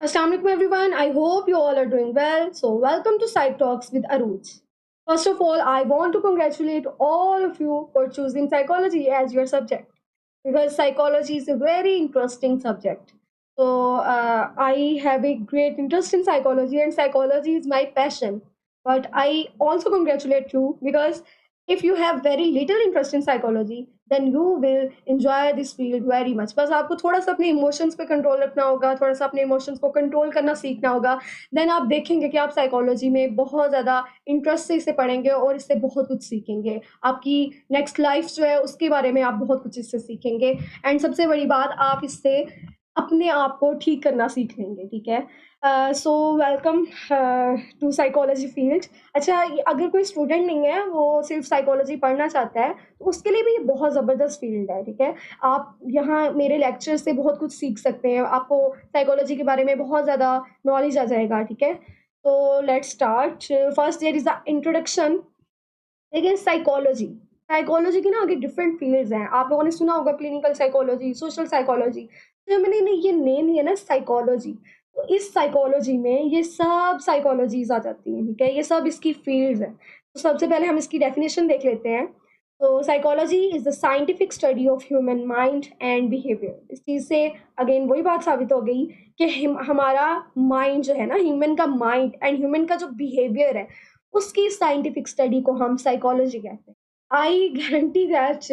Assalamualaikum everyone. I hope you all are doing well. So welcome to Psych Talks with Aruj. First of all, I want to congratulate all of you for choosing psychology as your subject because psychology is a very interesting subject. I have a great interest in psychology and psychology is my passion. But I also congratulate you because if you have very little interest in psychology, then you will enjoy this field very much. बस आपको थोड़ा सा अपने emotions पे control रखना होगा, थोड़ा सा अपने इमोशंस को कंट्रोल करना सीखना होगा, देन आप देखेंगे कि आप साइकोलॉजी में बहुत ज़्यादा इंटरेस्ट से इसे पढ़ेंगे और इससे बहुत कुछ सीखेंगे। आपकी नेक्स्ट लाइफ जो है उसके बारे में आप बहुत कुछ इससे सीखेंगे एंड सबसे बड़ी बात आप इससे अपने आप को ठीक करना सीख लेंगे, ठीक है? So welcome to psychology field. अच्छा, अगर कोई स्टूडेंट नहीं है, वो सिर्फ साइकोलॉजी पढ़ना चाहता है, तो उसके लिए भी ये बहुत ज़बरदस्त फील्ड है, ठीक है? आप यहाँ मेरे लेक्चर से बहुत कुछ सीख सकते हैं, आपको साइकोलॉजी के बारे में बहुत ज़्यादा नॉलेज आ जाएगा, ठीक है? तो let's start. First there is the introduction. देखिए, साइकोलॉजी साइकोलॉजी की ना आगे डिफरेंट फील्ड्स हैं। आप लोगों ने सुना होगा क्लिनिकल साइकोलॉजी, सोशल साइकोलॉजी। जो मैंने ये नेम लिया ना साइकोलॉजी, तो इस साइकोलॉजी में ये सब साइकोलॉजीज आ जाती हैं, ठीक है? ये सब इसकी फील्ड्स हैं। तो सबसे पहले हम इसकी डेफिनेशन देख लेते हैं। तो psychology is the scientific study of human mind and behaviour. इस चीज़ से अगेन वही बात साबित हो गई कि हमारा माइंड जो है ना, ह्यूमन का माइंड एंड ह्यूमन का जो बिहेवियर है, उसकी साइंटिफिक स्टडी को हम साइकोलॉजी कहते हैं। I guarantee that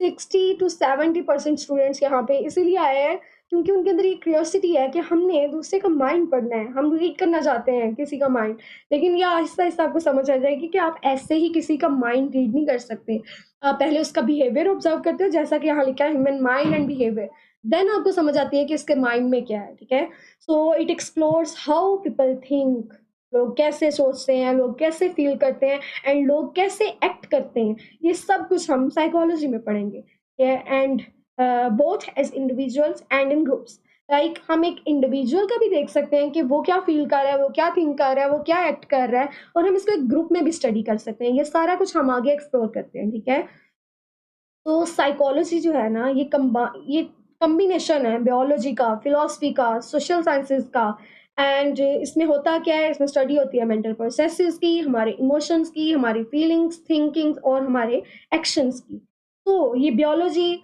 60 to 70% students यहाँ पे इसीलिए आए हैं क्योंकि उनके अंदर ये क्यूरियोसिटी है कि हमने दूसरे का माइंड पढ़ना है, हम रीड करना चाहते हैं किसी का माइंड। लेकिन ये आहिस्ता आहिस्ता आपको समझ आ जाएगी कि आप ऐसे ही किसी का माइंड रीड नहीं कर सकते। आप पहले उसका बिहेवियर ऑब्जर्व करते हो, जैसा कि यहाँ लिखा है human mind and behaviour. Then आपको समझ आती है कि इसके माइंड में क्या है, ठीक है? So it explores how people think. लोग कैसे सोचते हैं, लोग कैसे फील करते हैं एंड लोग कैसे एक्ट करते हैं, ये सब कुछ हम साइकोलॉजी में पढ़ेंगे। And both as individuals and in groups. Like हम एक इंडिविजुअल का भी देख सकते हैं कि वो क्या फील कर रहा है, वो क्या थिंक कर रहा है, वो क्या एक्ट कर रहा है, और हम इसको एक ग्रुप में भी स्टडी कर सकते हैं। ये सारा कुछ हम आगे एक्सप्लोर करते हैं, ठीक है? तो साइकोलॉजी जो है ना, ये कॉम्बिनेशन है बायोलॉजी का, फिलॉसफी का, सोशल साइंसेस का। एंड इसमें होता क्या है, इसमें स्टडी होती है मेंटल प्रोसेसेस की, हमारे इमोशंस की, हमारी फीलिंग्स, थिंकिंग्स और हमारे एक्शंस की। तो ये biology,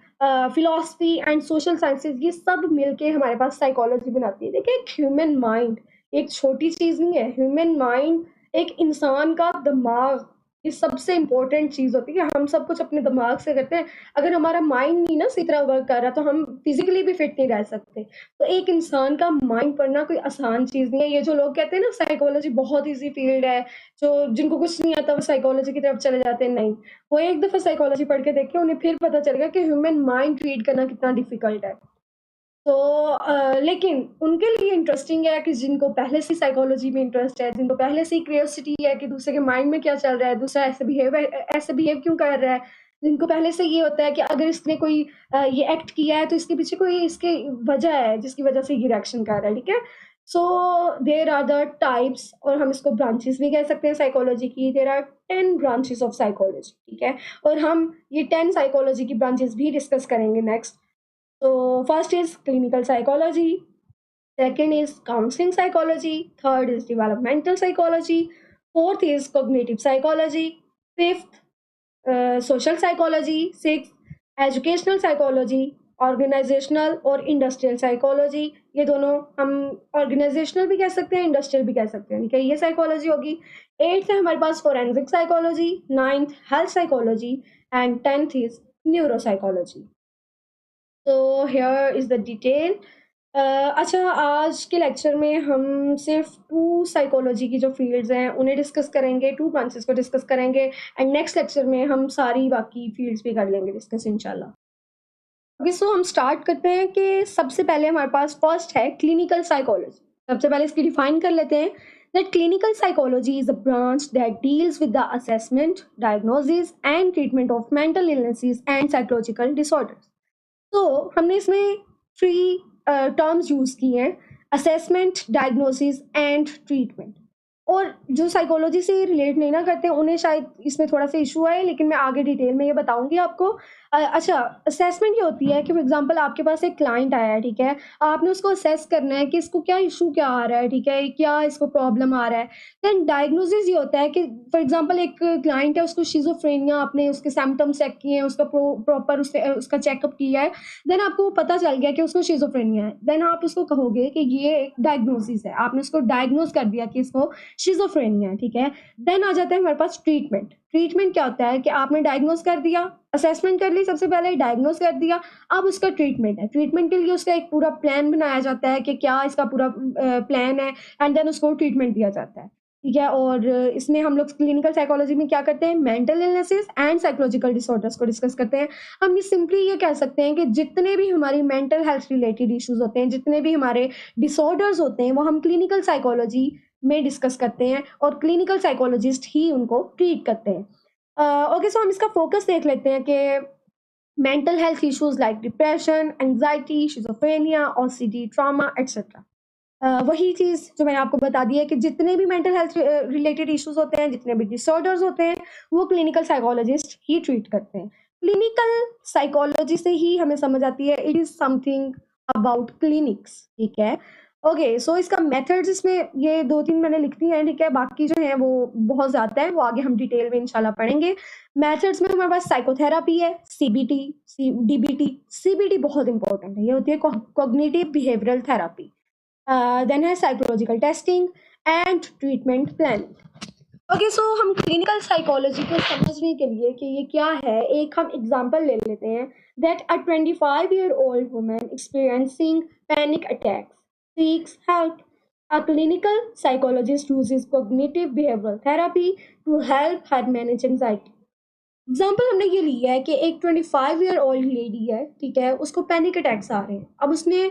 philosophy and social sciences, ये सब मिलके हमारे पास साइकोलॉजी बनाती है। देखिए, एक ह्यूमन माइंड एक छोटी चीज़ नहीं है। ह्यूमन माइंड एक इंसान का दिमाग, ये सबसे इम्पोर्टेंट चीज़ होती है कि हम सब कुछ अपने दिमाग से करते हैं। अगर हमारा माइंड नहीं ना सही तरह वर्क कर रहा, तो हम फिज़िकली भी फिट नहीं रह सकते। तो एक इंसान का माइंड पढ़ना कोई आसान चीज़ नहीं है। ये जो लोग कहते हैं ना साइकोलॉजी बहुत ईज़ी फ़ील्ड है, जो जिनको कुछ नहीं आता वो साइकोलॉजी की तरफ चले जाते हैं, नहीं। वो एक दफ़ा साइकोलॉजी पढ़ के देखें, उन्हें फिर पता चलेगा कि ह्यूमन माइंड रीड करना कितना डिफ़िकल्ट है। तो लेकिन उनके लिए इंटरेस्टिंग है कि जिनको पहले से साइकोलॉजी में इंटरेस्ट है, जिनको पहले से ही क्यूरियोसिटी है कि दूसरे के माइंड में क्या चल रहा है, दूसरा ऐसे बिहेव क्यों कर रहा है, जिनको पहले से ये होता है कि अगर इसने कोई ये एक्ट किया है तो इसके पीछे कोई इसके वजह है जिसकी वजह से ये रिएक्शन कर रहा है, ठीक है? So there are the types, और हम इसको ब्रांचेस भी कह सकते हैं साइकोलॉजी की। There are 10 branches of psychology, ठीक है? और हम ये 10 साइकोलॉजी की ब्रांचेस भी डिस्कस करेंगे next. So first is clinical psychology, second is counseling psychology, third is developmental psychology, fourth is cognitive psychology, fifth social psychology, sixth educational psychology, organisational और industrial psychology. ये दोनों हम ऑर्गेनाइजेशनल भी कह सकते हैं, इंडस्ट्रियल भी कह सकते हैं, ठीक है? ये साइकोलॉजी होगी। एट्थ है हमारे पास forensic psychology, ninth health psychology and tenth is neuro psychology. तो हियर इज़ द डिटेल। अच्छा, आज के लेक्चर में हम सिर्फ टू साइकोलॉजी की जो फील्ड्स हैं उन्हें डिस्कस करेंगे, टू ब्रांचेस को डिस्कस करेंगे एंड नेक्स्ट लेक्चर में हम सारी बाकी फील्ड्स भी कर लेंगे डिस्कस इंशाल्लाह। ओके, सो हम स्टार्ट करते हैं कि सबसे पहले हमारे पास फर्स्ट है क्लिनिकल साइकोलॉजी। सबसे पहले इसकी डिफाइन कर लेते हैं। That clinical psychology is a branch that deals with the assessment, diagnosis and treatment of mental illnesses and psychological disorders. तो हमने इसमें थ्री टर्म्स यूज़ की हैं: असेसमेंट, डायग्नोसिस एंड ट्रीटमेंट। और जो साइकोलॉजी से रिलेट नहीं ना करते उन्हें शायद इसमें थोड़ा सा इशू है, लेकिन मैं आगे डिटेल में ये बताऊंगी आपको। अच्छा, असेसमेंट ये होती है कि फॉर एग्जांपल आपके पास एक क्लाइंट आया है, ठीक है, आपने उसको असेस करना है कि इसको क्या इशू क्या आ रहा है, ठीक है, क्या इसको प्रॉब्लम आ रहा है। देन डायग्नोसिस ये होता है कि फॉर एग्जांपल एक क्लाइंट है, उसको शिजोफ्रेनिया, आपने उसके सिम्टम्स चेक किए हैं, उसका प्रॉपर उसका चेकअप किया है, देन आपको पता चल गया कि उसको शिजोफ्रेनिया है, देन आप उसको कहोगे कि ये एक डायग्नोसिस है, आपने उसको डायग्नोज कर दिया कि इसको शिज़ोफ्रेनिया है, ठीक है। देन आ जाता है हमारे पास ट्रीटमेंट। ट्रीटमेंट क्या होता है कि आपने डायग्नोज कर दिया, असेसमेंट कर ली, सबसे पहले डायग्नोज कर दिया, अब उसका ट्रीटमेंट है। ट्रीटमेंट के लिए उसका एक पूरा प्लान बनाया जाता है कि क्या इसका पूरा प्लान है, एंड देन उसको ट्रीटमेंट दिया जाता है, ठीक है। और इसमें हम लोग क्लिनिकल साइकोलॉजी में क्या करते हैं, mental illnesses and psychological disorders को डिस्कस करते हैं। हम ये सिंपली ये कह सकते हैं कि जितने भी हमारी मेंटल हेल्थ रिलेटेड इश्यूज होते हैं, जितने भी हमारे डिसऑर्डर्स होते हैं, वो हम क्लिनिकल साइकोलॉजी में डिस्कस करते हैं और क्लिनिकल साइकोलॉजिस्ट ही उनको ट्रीट करते हैं। ओके, सो हम इसका फोकस देख लेते हैं कि mental health issues like depression, anxiety, schizophrenia, OCD, trauma etcetera. वही चीज़ जो मैंने आपको बता दी है कि जितने भी मेंटल हेल्थ रिलेटेड इश्यूज होते हैं, जितने भी डिसऑर्डर्स होते हैं, वो क्लिनिकल साइकोलॉजिस्ट ही ट्रीट करते हैं। क्लिनिकल साइकोलॉजी से ही हमें समझ आती है, it is something about clinics, ठीक है। ओके, सो इसका मेथड्स इसमें ये 2-3 मैंने लिख दी हैं, ठीक है, बाकी जो है वो बहुत ज़्यादा है, वो आगे हम डिटेल में इंशाल्लाह पढ़ेंगे। मेथड्स में हमारे पास साइकोथेरापी है, सीबीटी, डीबीटी। सीबीटी बहुत इंपॉर्टेंट है, ये होती है कॉग्निटिव बिहेवियरल थेरापी। देन है psychological testing and treatment planning. Okay, so हम क्लिनिकल साइकोलॉजी को समझने के लिए कि ये क्या है, एक हम एग्जांपल ले लेते हैं। That a 25-year-old woman experiencing panic attacks seeks help. A clinical psychologist uses cognitive behavioral therapy to help her manage anxiety. Example हमने ये लिया है कि एक 25-year-old लेडी है, ठीक है, उसको पैनिक अटैक्स आ रहे हैं, अब उसने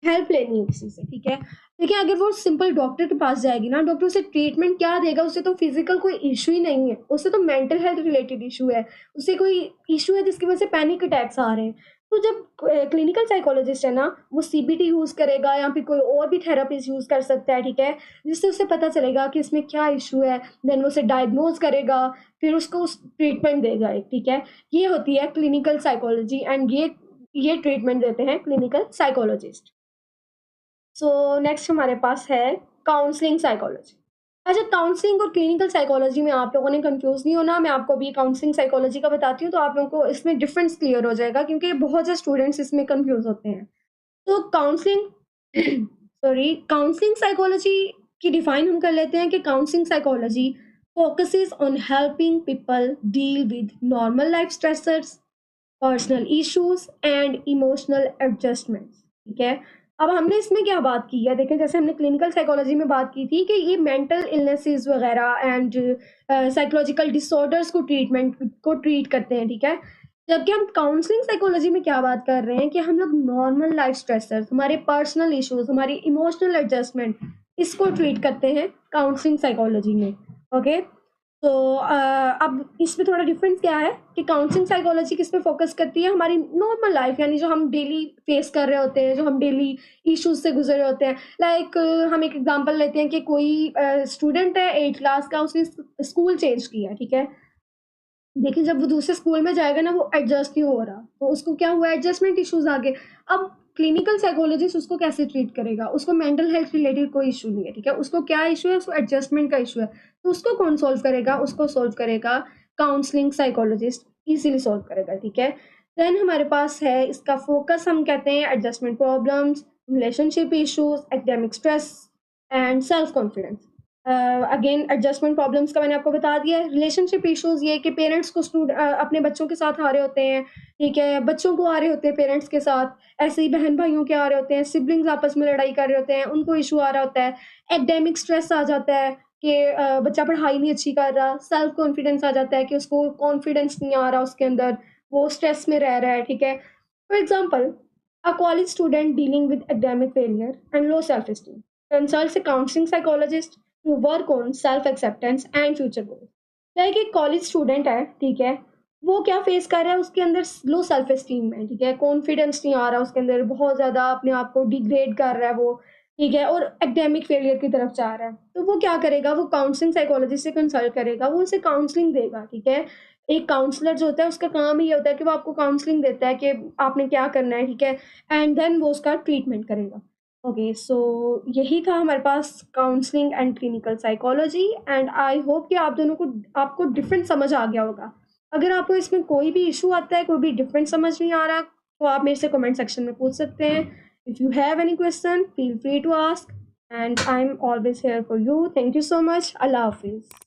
हेल्प लेनी है किसी से, ठीक है। देखिए, अगर वो सिंपल डॉक्टर के पास जाएगी ना, डॉक्टर उसे ट्रीटमेंट क्या देगा, उसे तो फिजिकल कोई इशू ही नहीं है, उससे तो मेंटल हेल्थ रिलेटेड इशू है, उससे कोई इशू है जिसकी वजह से पैनिक अटैक्स आ रहे हैं। तो जब क्लिनिकल साइकोलॉजिस्ट है ना, वो सीबीटी यूज करेगा या फिर कोई और भी थेरापीज यूज कर सकता है, ठीक है, जिससे उसे पता चलेगा कि इसमें क्या इशू है, देन वो उसे डायग्नोज करेगा, फिर उसको उस ट्रीटमेंट देगा एक, ठीक है। ये होती है क्लिनिकल साइकोलॉजी, एंड ये ट्रीटमेंट देते हैं क्लिनिकल साइकोलॉजिस्ट। सो नेक्स्ट हमारे पास है काउंसलिंग साइकोलॉजी। अच्छा, काउंसलिंग और क्लिनिकल साइकोलॉजी में आप लोगों ने कंफ्यूज नहीं होना, मैं आपको अभी काउंसलिंग साइकोलॉजी का बताती हूँ, तो आप लोगों को इसमें डिफरेंस क्लियर हो जाएगा, क्योंकि बहुत से स्टूडेंट्स इसमें कंफ्यूज होते हैं। तो काउंसलिंग सॉरी, काउंसलिंग साइकोलॉजी की डिफाइन हम कर लेते हैं कि counselling psychology focuses on helping people deal with normal life stressors, personal issues and emotional adjustments, ठीक है। अब हमने इसमें क्या बात की है, देखें, जैसे हमने क्लिनिकल साइकोलॉजी में बात की थी कि ये मेंटल इलनेसेस वगैरह एंड साइकोलॉजिकल डिसऑर्डर्स को ट्रीट करते हैं, ठीक है। जबकि हम काउंसलिंग साइकोलॉजी में क्या बात कर रहे हैं कि हम लोग नॉर्मल लाइफ स्ट्रेसर्स, हमारे पर्सनल इश्यूज, हमारी इमोशनल एडजस्टमेंट, इसको ट्रीट करते हैं काउंसलिंग साइकोलॉजी में। ओके, तो अब इसमें थोड़ा डिफरेंस क्या है कि काउंसलिंग साइकोलॉजी किस पे फोकस करती है, हमारी नॉर्मल लाइफ, यानी जो हम डेली फेस कर रहे होते हैं, जो हम डेली इश्यूज से गुजर रहे होते हैं। लाइक हम एक एग्जांपल लेते हैं कि कोई स्टूडेंट है 8th क्लास का, उसने स्कूल चेंज किया, ठीक है। देखिए, जब वो दूसरे स्कूल में जाएगा ना, वो एडजस्ट नहीं हो रहा, तो उसको क्या हुआ, एडजस्टमेंट इश्यूज आ गए। अब क्लिनिकल साइकोलॉजिस्ट उसको कैसे ट्रीट करेगा, उसको मेंटल हेल्थ रिलेटेड कोई इशू नहीं है, ठीक है, उसको क्या इशू है, उसको एडजस्टमेंट का इशू है, तो उसको कौन सॉल्व करेगा, उसको सॉल्व करेगा काउंसलिंग साइकोलॉजिस्ट, इजीली सॉल्व करेगा, ठीक है। देन हमारे पास है इसका फोकस, हम कहते हैं adjustment problems, relationship issues, academic stress and self confidence. Again adjustment problems का मैंने आपको बता दिया है। रिलेशनशिप इश्यूज ये कि पेरेंट्स को अपने बच्चों के साथ आ रहे होते हैं, ठीक है, बच्चों को आ रहे होते हैं पेरेंट्स के साथ, ऐसे ही बहन भाइयों के आ रहे होते हैं, सिबलिंग्स आपस में लड़ाई कर रहे होते हैं, उनको इशू आ रहा होता है। एकेडमिक स्ट्रेस आ जाता है कि बच्चा पढ़ाई नहीं अच्छी कर रहा। सेल्फ कॉन्फिडेंस आ जाता है कि उसको कॉन्फिडेंस नहीं आ रहा उसके अंदर, वो स्ट्रेस में रह रहा है, ठीक है। For example, a college student dealing with academic failure and low self esteem consults a counseling psychologist to work on self acceptance and future goals। Like एक कॉलेज स्टूडेंट है, ठीक है, वो क्या फेस कर रहा है, उसके अंदर लो सेल्फ एस्टीम है, ठीक है, कॉन्फिडेंस नहीं आ रहा उसके अंदर, बहुत ज़्यादा अपने आप को डिग्रेड कर रहा है वो। ठीक है, और एकेडमिक फेलियर की तरफ जा रहा है, तो वो क्या करेगा, वो काउंसलिंग साइकोलॉजिस्ट से कंसल्ट करेगा, वो उसे काउंसलिंग देगा, ठीक है। एक काउंसलर जो होता है उसका काम ही ये होता है कि वो आपको काउंसलिंग देता है कि आपने क्या करना है, ठीक है, एंड देन वो उसका ट्रीटमेंट करेगा। ओके, सो यही था हमारे पास counselling and clinical psychology, and I hope कि आप दोनों को आपको डिफरेंट समझ आ गया होगा। अगर आपको इसमें कोई भी इशू आता है, कोई भी डिफरेंट समझ नहीं आ रहा, तो आप मेरे से कमेंट सेक्शन में पूछ सकते हैं। If you have any question, feel free to ask, and I'm always here for you. Thank you so much. Allah Hafiz.